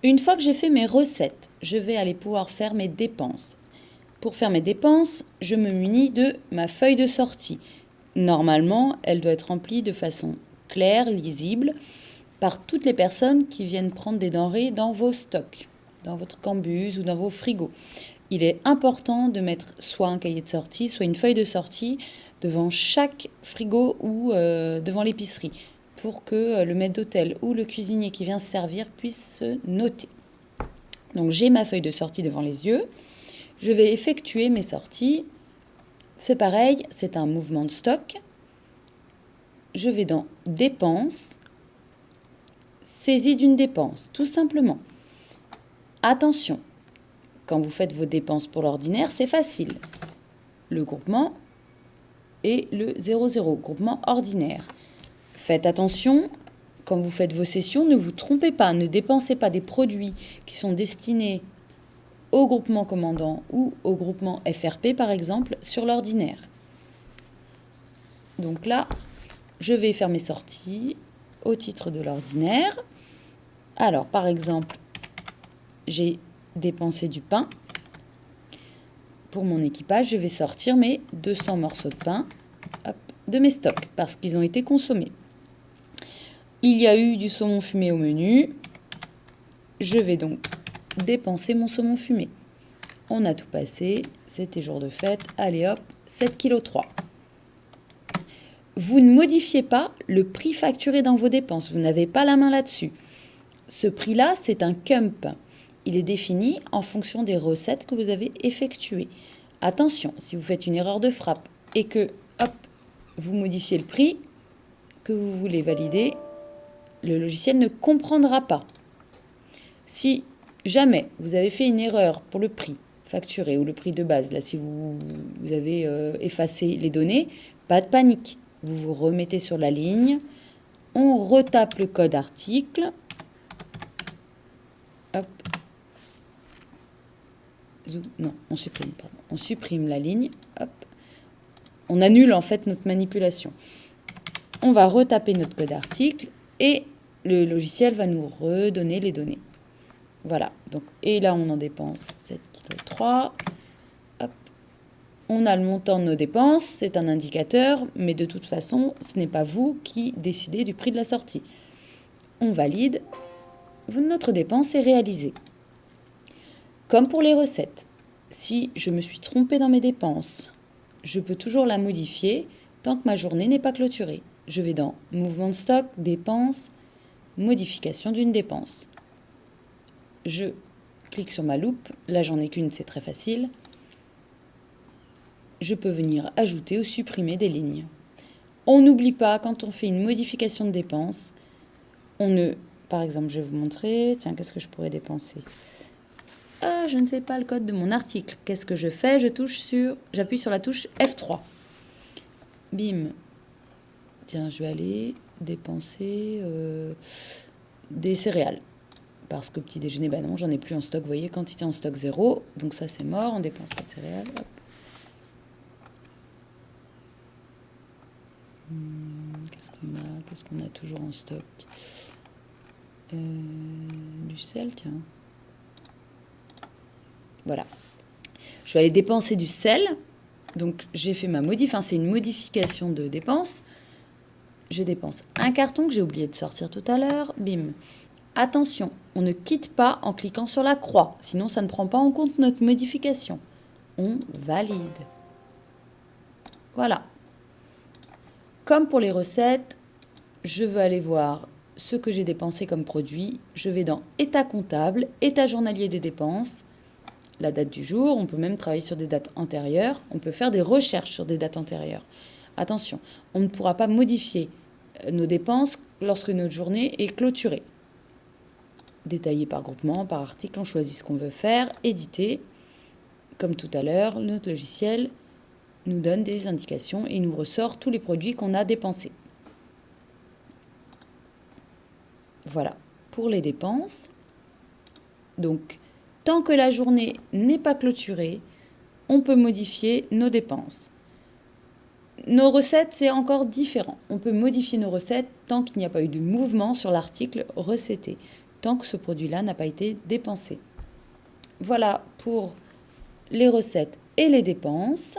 Une fois que j'ai fait mes recettes, je vais aller pouvoir faire mes dépenses. Pour faire mes dépenses, je me munis de ma feuille de sortie. Normalement, elle doit être remplie de façon claire, lisible, par toutes les personnes qui viennent prendre des denrées dans vos stocks, dans votre cambuse ou dans vos frigos. Il est important de mettre soit un cahier de sortie, soit une feuille de sortie devant chaque frigo ou devant l'épicerie pour que le maître d'hôtel ou le cuisinier qui vient se servir puisse se noter. Donc j'ai ma feuille de sortie devant les yeux. Je vais effectuer mes sorties. C'est pareil, c'est un mouvement de stock. Je vais dans dépenses, saisie d'une dépense, tout simplement. Attention, quand vous faites vos dépenses pour l'ordinaire, c'est facile. Le groupement et le 00, groupement ordinaire. Faites attention, quand vous faites vos sessions, ne vous trompez pas, ne dépensez pas des produits qui sont destinés au groupement commandant ou au groupement FRP par exemple sur l'ordinaire. Donc là, je vais faire mes sorties au titre de l'ordinaire. Alors par exemple, j'ai dépensé du pain. Pour mon équipage, je vais sortir mes 200 morceaux de pain de mes stocks parce qu'ils ont été consommés. Il y a eu du saumon fumé au menu. Je vais donc dépenser mon saumon fumé. On a tout passé, c'était jour de fête. Allez hop, 7,3 kg. Vous ne modifiez pas le prix facturé dans vos dépenses. Vous n'avez pas la main là-dessus. Ce prix-là, c'est un CUMP. Il est défini en fonction des recettes que vous avez effectuées. Attention, si vous faites une erreur de frappe et que, hop, vous modifiez le prix que vous voulez valider, le logiciel ne comprendra pas. Si jamais vous avez fait une erreur pour le prix facturé ou le prix de base, là si vous avez effacé les données, pas de panique. Vous vous remettez sur la ligne, on retape le code article, hop, non, on supprime, pardon, on supprime la ligne, hop, on annule en fait notre manipulation. On va retaper notre code article et le logiciel va nous redonner les données. Voilà, donc, et là on en dépense 7,3 kg. Hop. On a le montant de nos dépenses, c'est un indicateur, mais de toute façon, ce n'est pas vous qui décidez du prix de la sortie. On valide, notre dépense est réalisée. Comme pour les recettes, si je me suis trompée dans mes dépenses, je peux toujours la modifier tant que ma journée n'est pas clôturée. Je vais dans Mouvement de stock, Dépenses, Modification d'une dépense. Je clique sur ma loupe, là j'en ai qu'une, c'est très facile. Je peux venir ajouter ou supprimer des lignes. On n'oublie pas, quand on fait une modification de dépense, par exemple, je vais vous montrer, tiens, qu'est-ce que je pourrais dépenser? Ah, je ne sais pas le code de mon article. Qu'est-ce que je fais? J'appuie sur la touche F3. Bim. Tiens, je vais aller dépenser des céréales. Parce que petit déjeuner, ben non, j'en ai plus en stock. Vous voyez, quantité en stock 0. Donc ça, c'est mort. On dépense pas de céréales. Hop. Qu'est-ce qu'on a toujours en stock? Du sel, tiens. Voilà. Je vais aller dépenser du sel. Donc j'ai fait ma modif. Enfin, c'est une modification de dépense. Je dépense un carton que j'ai oublié de sortir tout à l'heure. Bim. Attention, on ne quitte pas en cliquant sur la croix. Sinon, ça ne prend pas en compte notre modification. On valide. Voilà. Comme pour les recettes, je veux aller voir ce que j'ai dépensé comme produit. Je vais dans État comptable, État journalier des dépenses, la date du jour. On peut même travailler sur des dates antérieures. On peut faire des recherches sur des dates antérieures. Attention, on ne pourra pas modifier nos dépenses lorsque notre journée est clôturée. Détaillé par groupement, par article, on choisit ce qu'on veut faire, éditer. Comme tout à l'heure, notre logiciel nous donne des indications et nous ressort tous les produits qu'on a dépensés. Voilà, pour les dépenses. Donc, tant que la journée n'est pas clôturée, on peut modifier nos dépenses. Nos recettes, c'est encore différent. On peut modifier nos recettes tant qu'il n'y a pas eu de mouvement sur l'article recetté. tant que ce produit-là n'a pas été dépensé. Voilà pour les recettes et les dépenses.